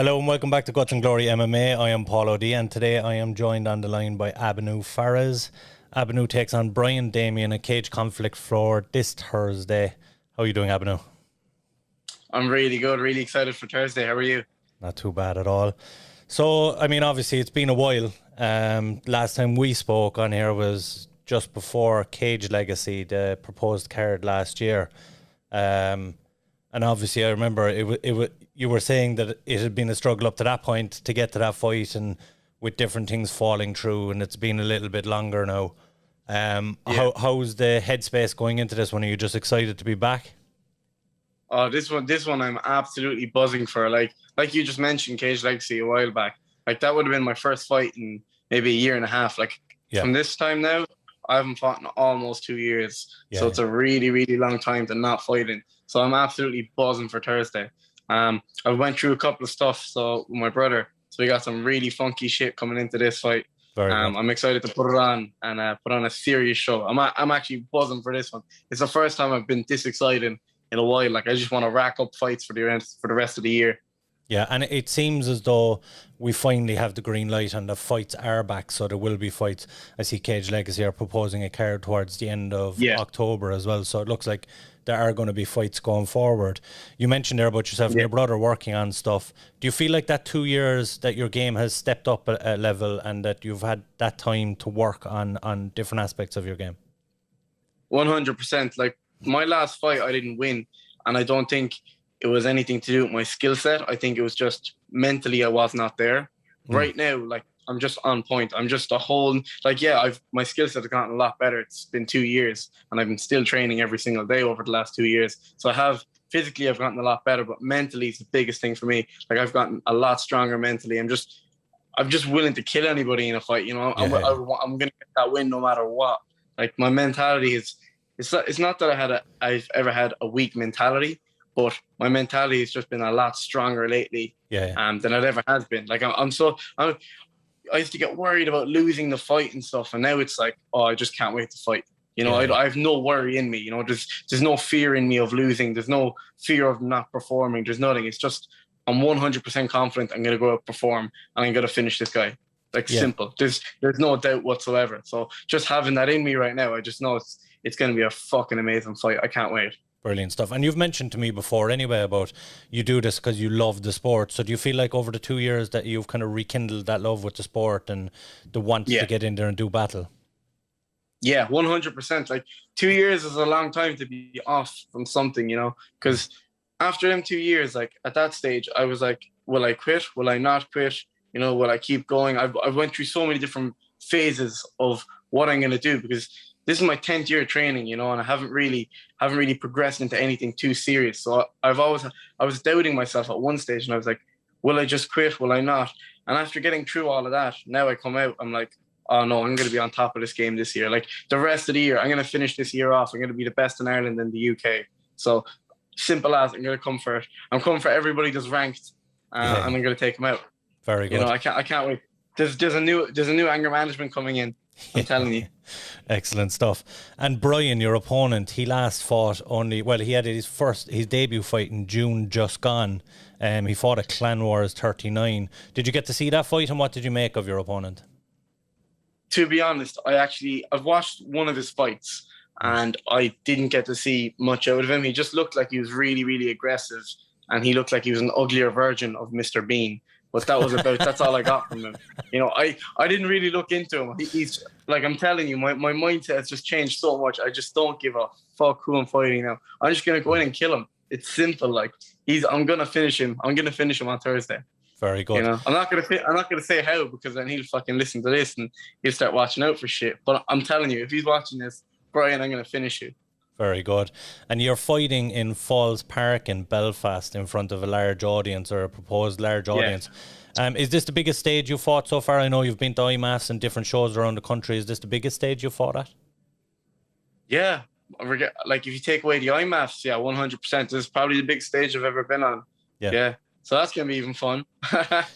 Hello and welcome back to Guts and Glory MMA. I am Paul O'D and today I am joined on the line by Abanoub Fares. Abanoub takes on Brian Damian, a cage conflict floor this Thursday. How are you doing, Abanoub? I'm really good, really excited for Thursday. How are you? Not too bad at all. So, I mean, obviously it's been a while. Last time we spoke on here was just before Cage Legacy, the proposed card last year. And obviously I remember you were saying that it had been a struggle up to that point to get to that fight, and with different things falling through, and it's been a little bit longer now. How's the headspace going into this one? Are you just excited to be back? Oh, this one I'm absolutely buzzing for. Like you just mentioned Cage Legacy a while back. Like that would have been my first fight in maybe a year and a half. Like from this time now, I haven't fought in almost 2 years. So it's a really, really long time to not fighting. So I'm absolutely buzzing for Thursday. I went through a couple of stuff with my brother. So we got some really funky shit coming into this fight. I'm excited to put it on and put on a serious show. I'm actually buzzing for this one. It's the first time I've been this excited in a while. Like I just want to rack up fights for the rest of the year. Yeah, and it seems as though we finally have the green light and the fights are back, so there will be fights. I see Cage Legacy are proposing a card towards the end of October as well, so it looks like there are going to be fights going forward. You mentioned there about yourself and your brother working on stuff. Do you feel like that 2 years that your game has stepped up a level and that you've had that time to work on different aspects of your game? 100%. Like my last fight, I didn't win, and I don't think it was anything to do with my skill set. I think it was just mentally I was not there. Right now, like I'm just on point. I'm just my skill set has gotten a lot better. It's been 2 years and I've been still training every single day over the last 2 years. So I've gotten a lot better, but mentally it's the biggest thing for me. Like I've gotten a lot stronger mentally. I'm just willing to kill anybody in a fight. You know, I'm going to get that win no matter what. Like my mentality it's not that I've ever had a weak mentality, but my mentality has just been a lot stronger lately than it ever has been. Like I used to get worried about losing the fight and stuff, and now it's like, oh, I just can't wait to fight. You know, I have no worry in me. You know, there's no fear in me of losing. There's no fear of not performing. There's nothing. It's just I'm 100% confident I'm going to go out perform and I'm going to finish this guy. Like simple. There's no doubt whatsoever. So just having that in me right now, I just know it's going to be a fucking amazing fight. I can't wait. Brilliant stuff. And you've mentioned to me before anyway about you do this because you love the sport. So do you feel like over the 2 years that you've kind of rekindled that love with the sport and the want to get in there and do battle? Yeah, 100%. Like 2 years is a long time to be off from something, you know, because after them 2 years, like at that stage, I was like, will I quit? Will I not quit? You know, will I keep going? I went through so many different phases of what I'm going to do, because this is my 10th year of training, you know, and I haven't really progressed into anything too serious. So I was doubting myself at one stage, and I was like, will I just quit? Will I not? And after getting through all of that, now I come out, I'm like, oh no, I'm going to be on top of this game this year. Like the rest of the year, I'm going to finish this year off. I'm going to be the best in Ireland and the UK. So simple as, I'm going to come for it. I'm coming for everybody that's ranked, and I'm going to take them out. Very good. You know, I can't wait. There's a new anger management coming in. I'm telling you. Excellent stuff. And Brian, your opponent, he last fought he had his debut fight in June just gone. He fought at Clan Wars 39. Did you get to see that fight, and what did you make of your opponent? To be honest, I've watched one of his fights and I didn't get to see much out of him. He just looked like he was really, really aggressive, and he looked like he was an uglier version of Mr. Bean. But that's all I got from him. You know, I didn't really look into him. He's like, I'm telling you, my mindset has just changed so much. I just don't give a fuck who I'm fighting now. I'm just going to go in and kill him. It's simple. Like I'm going to finish him. I'm going to finish him on Thursday. Very good. You know, I'm not going to say how, because then he'll fucking listen to this and he'll start watching out for shit. But I'm telling you, if he's watching this, Brian, I'm going to finish you. Very good. And you're fighting in Falls Park in Belfast in front of a large audience, or a proposed large audience. Is this the biggest stage you fought so far? I know you've been to IMAFs and different shows around the country. Is this the biggest stage you fought at? Yeah. Like if you take away the IMAFs, 100%. This is probably the biggest stage I've ever been on. Yeah. So that's going to be even fun. I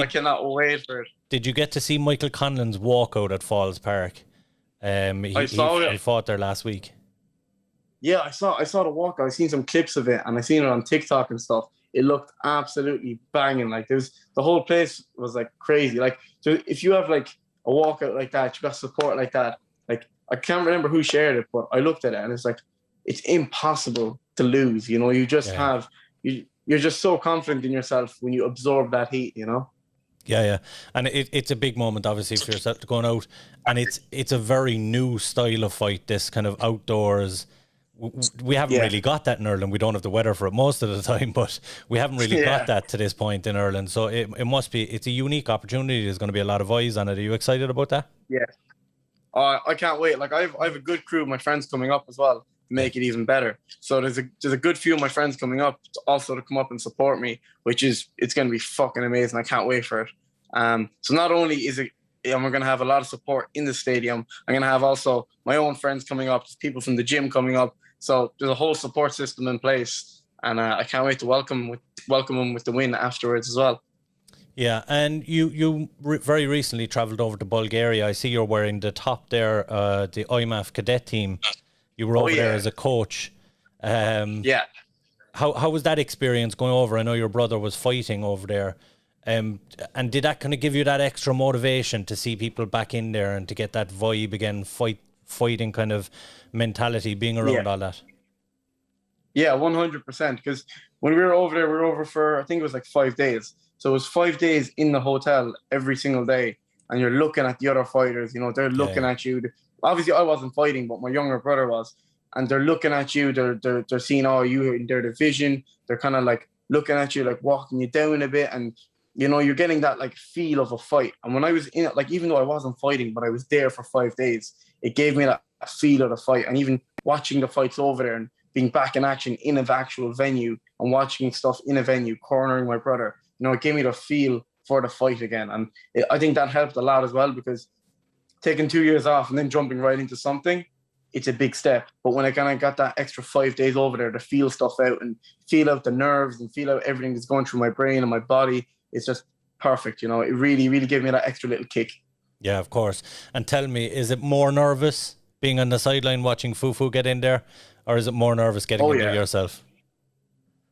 cannot wait for it. Did you get to see Michael Conlan's walkout at Falls Park? I saw it. He fought there last week. Yeah, I saw the walkout. I seen some clips of it, and I seen it on TikTok and stuff. it looked absolutely banging. Like the whole place was like crazy. Like, so if you have like a walkout like that, you got support like that. Like, I can't remember who shared it, but I looked at it and it's like, it's impossible to lose. You know, you just have, you're just so confident in yourself when you absorb that heat, you know? Yeah. And it's a big moment, obviously, for yourself going out. And it's a very new style of fight, this kind of outdoors. We haven't really got that in Ireland. We don't have the weather for it most of the time, but we haven't really got that to this point in Ireland. So it must be, it's a unique opportunity. There's going to be a lot of eyes on it. Are you excited about that? Yeah. I can't wait. Like, I've a good crew of my friends coming up as well to make it even better. So there's a good few of my friends coming up also to come up and support me, it's going to be fucking amazing. I can't wait for it. So not only is it, and we're going to have a lot of support in the stadium, I'm going to have also my own friends coming up, people from the gym coming up. So there's a whole support system in place, and I can't wait to welcome them with the win afterwards as well. Yeah, and you very recently travelled over to Bulgaria. I see you're wearing the top there, the IMAF cadet team. You were over there as a coach. How was that experience going over? I know your brother was fighting over there. And did that kind of give you that extra motivation to see people back in there and to get that vibe again, fighting kind of mentality, being around all that? Yeah, 100%. Because when we were over there, we were over for, I think it was like 5 days. So it was 5 days in the hotel every single day. And you're looking at the other fighters, you know, they're looking at you. Obviously, I wasn't fighting, but my younger brother was. And they're looking at you. They're seeing all you in their division. They're kind of like looking at you, like walking you down a bit. And, you know, you're getting that like feel of a fight. And when I was in it, like, even though I wasn't fighting, but I was there for 5 days, it gave me that feel of the fight. And even watching the fights over there and being back in action in an actual venue and watching stuff in a venue, cornering my brother, you know, it gave me the feel for the fight again. And I think that helped a lot as well, because taking 2 years off and then jumping right into something, it's a big step. But when I kind of got that extra 5 days over there to feel stuff out and feel out the nerves and feel out everything that's going through my brain and my body, it's just perfect. You know, it really, really gave me that extra little kick. Yeah, of course. And tell me, is it more nervous being on the sideline watching Fufu get in there, or is it more nervous getting in there yourself?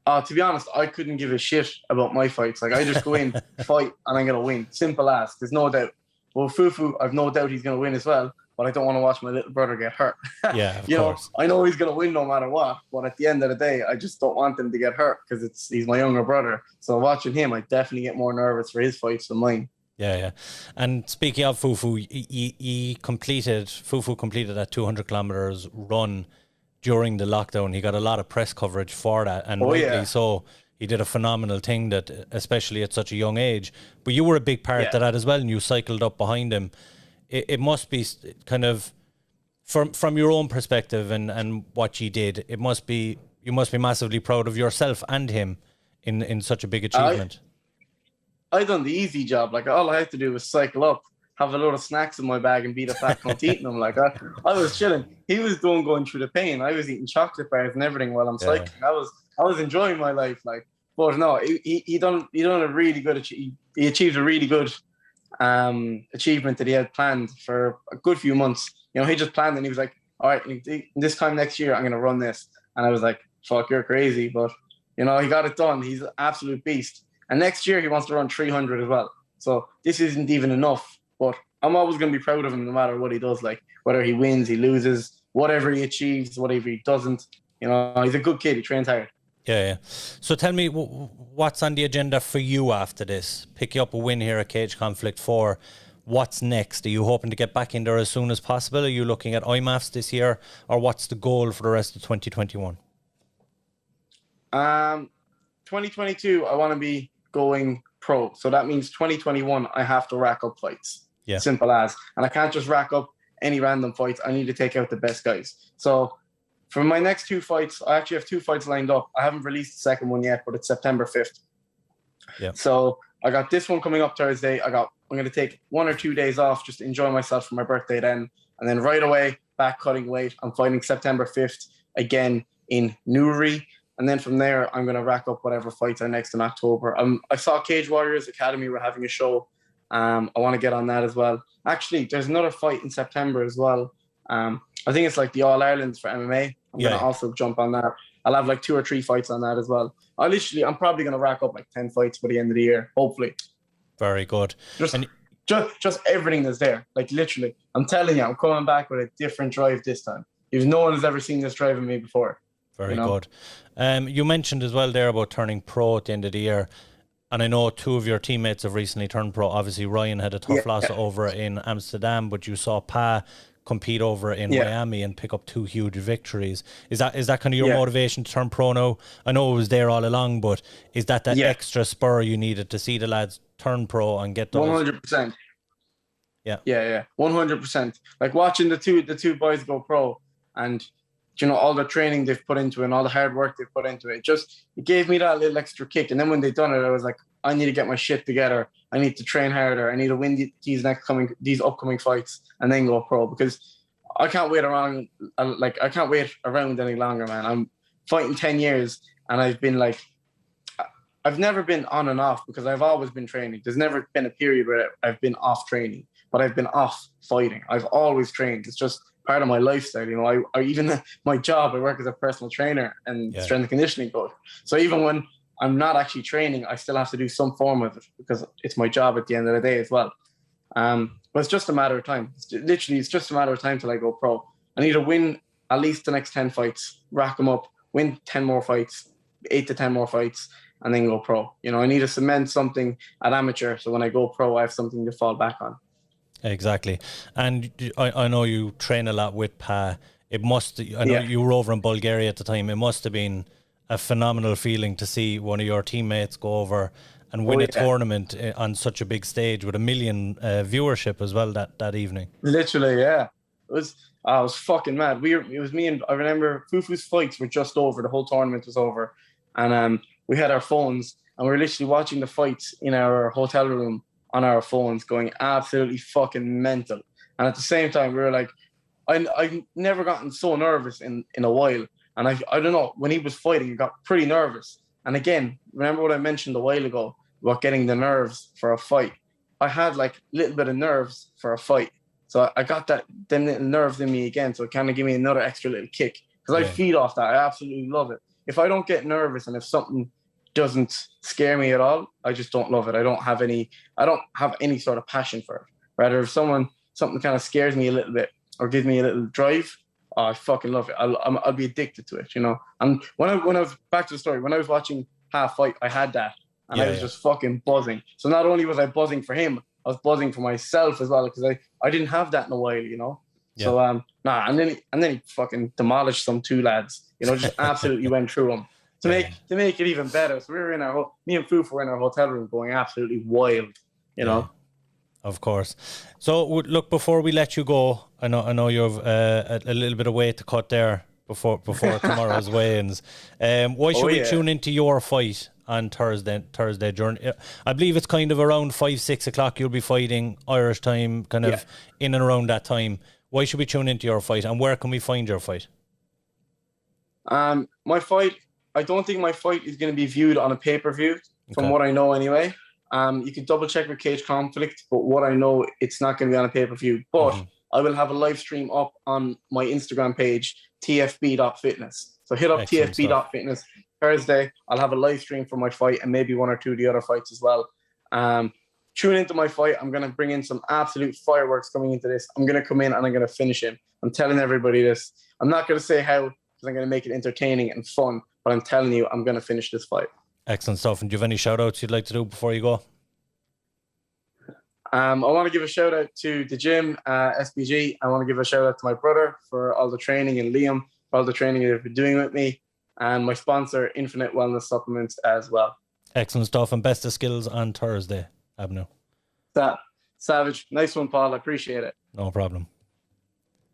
To be honest, I couldn't give a shit about my fights. Like, I just go in, fight, and I'm going to win. Simple as. There's no doubt. Well, Fufu, I've no doubt he's going to win as well, but I don't want to watch my little brother get hurt. Yeah, of course. Know, I know he's going to win no matter what, but at the end of the day, I just don't want him to get hurt because he's my younger brother. So watching him, I definitely get more nervous for his fights than mine. Yeah. And speaking of Fufu, Fufu completed that 200 kilometers run during the lockdown. He got a lot of press coverage for that, and rightly so. He did a phenomenal thing, that especially at such a young age. But you were a big part of that as well, and you cycled up behind him. It must be kind of, from your own perspective and what you did, you must be massively proud of yourself and him in such a big achievement. I done the easy job. Like, all I had to do was cycle up, have a load of snacks in my bag, and be the fat cunt eating them. Like, I was chilling. He was going through the pain. I was eating chocolate bars and everything while I'm cycling. I was enjoying my life. Like, but no, he done a really good. He achieved a really good achievement that he had planned for a good few months. You know, he just planned, and he was like, all right, this time next year I'm gonna run this. And I was like, fuck, you're crazy. But you know, he got it done. He's an absolute beast. And next year he wants to run 300 as well. So this isn't even enough. But I'm always going to be proud of him no matter what he does. Like, whether he wins, he loses, whatever he achieves, whatever he doesn't. You know, he's a good kid. He trains hard. Yeah. So tell me, what's on the agenda for you after this? Pick you up a win here at Cage Conflict 4. What's next? Are you hoping to get back in there as soon as possible? Are you looking at IMAFs this year? Or what's the goal for the rest of 2021? 2022, I want to be going pro. So that means 2021, I have to rack up fights. Yeah. Simple as. And I can't just rack up any random fights. I need to take out the best guys. So for my next 2 fights, I actually have 2 fights lined up. I haven't released the second one yet, but it's September 5th. Yeah. So I got this one coming up Thursday. I'm going to take 1 or 2 days off just to enjoy myself for my birthday then. And then right away, back cutting weight. I'm fighting September 5th again in Newry. And then from there, I'm going to rack up whatever fights are next in October. I saw Cage Warriors Academy were having a show. I want to get on that as well. Actually, there's another fight in September as well. I think it's like the All-Irelands for MMA. I'm going to also jump on that. I'll have like 2 or 3 fights on that as well. I'm probably going to rack up like 10 fights by the end of the year, hopefully. Very good. Just everything is there. Like literally, I'm telling you, I'm coming back with a different drive this time. If no one has ever seen this drive in me before. Very good. You mentioned as well there about turning pro at the end of the year. And I know 2 of your teammates have recently turned pro. Obviously, Ryan had a tough loss over in Amsterdam, but you saw Pa compete over in Miami and pick up 2 huge victories. Is that kind of your motivation to turn pro now? I know it was there all along, but is that extra spur you needed to see the lads turn pro and get those? 100%. Yeah. 100%. Like watching the two boys go pro, and you know all the training they've put into it and all the hard work they've put into it. It gave me that little extra kick. And then when they done it, I was like, I need to get my shit together. I need to train harder. I need to win these upcoming fights and then go pro, because I can't wait around. I can't wait around any longer, man. I'm fighting 10 years and I've never been on and off because I've always been training. There's never been a period where I've been off training, but I've been off fighting. I've always trained. It's just part of my lifestyle. You know, I even my job, I work as a personal trainer and strength and conditioning coach. So even when I'm not actually training, I still have to do some form of it because it's my job at the end of the day as well. But it's just a matter of time. It's just a matter of time till I go pro. I need to win at least the next 10 fights, rack them up, win 10 more fights, 8 to 10 more fights, and then go pro. You know, I need to cement something at amateur, so when I go pro, I have something to fall back on. Exactly. And I know you train a lot with Pa. I know you were over in Bulgaria at the time. It must have been a phenomenal feeling to see one of your teammates go over and win a tournament on such a big stage with 1 million viewership as well that evening. Literally, yeah. I was fucking mad. It was me and I remember Fufu's fights were just over. The whole tournament was over. And we had our phones and we were literally watching the fights in our hotel room on our phones, going absolutely fucking mental. And at the same time, we were like, I've never gotten so nervous in a while. And I don't know, when he was fighting, I got pretty nervous. And again, remember what I mentioned a while ago about getting the nerves for a fight? I had like a little bit of nerves for a fight. So I got them little nerves in me again. So it kind of gave me another extra little kick. Because I feed off that. I absolutely love it. If I don't get nervous and if something doesn't scare me at all, I just don't love it. I don't have any sort of passion for it. Rather, if something kind of scares me a little bit or gives me a little drive, I fucking love it. I'll be addicted to it, you know. And when I was back to the story, when I was watching half fight, I had that, and I was just fucking buzzing. So not only was I buzzing for him, I was buzzing for myself as well, because I didn't have that in a while, you know. Yeah. So and then he fucking demolished some 2 lads, you know, just absolutely went through them. To make it even better, so me and Fufu were in our hotel room going absolutely wild, you know. Of course. So look, before we let you go, I know you have a little bit of weight to cut there before tomorrow's weigh-ins. Why should we tune into your fight on Thursday during? I believe it's kind of around 5-6 o'clock. You'll be fighting Irish time, kind of in and around that time. Why should we tune into your fight, and where can we find your fight? My fight. I don't think my fight is going to be viewed on a pay-per-view, from what I know anyway. You can double check with Cage Conflict, but what I know, it's not going to be on a pay-per-view. But I will have a live stream up on my Instagram page, tfb.fitness. So hit up tfb.fitness Thursday. I'll have a live stream for my fight and maybe 1 or 2 of the other fights as well. Tune into my fight. I'm going to bring in some absolute fireworks coming into this. I'm going to come in and I'm going to finish him. I'm telling everybody this. I'm not going to say how, because I'm going to make it entertaining and fun. But I'm telling you, I'm going to finish this fight. Excellent stuff. And do you have any shout-outs you'd like to do before you go? I want to give a shout-out to the gym, SBG. I want to give a shout-out to my brother for all the training, and Liam for all the training they've been doing with me, and my sponsor, Infinite Wellness Supplements, as well. Excellent stuff, and best of skills on Thursday, Abanoub. Savage. Nice one, Paul. I appreciate it. No problem.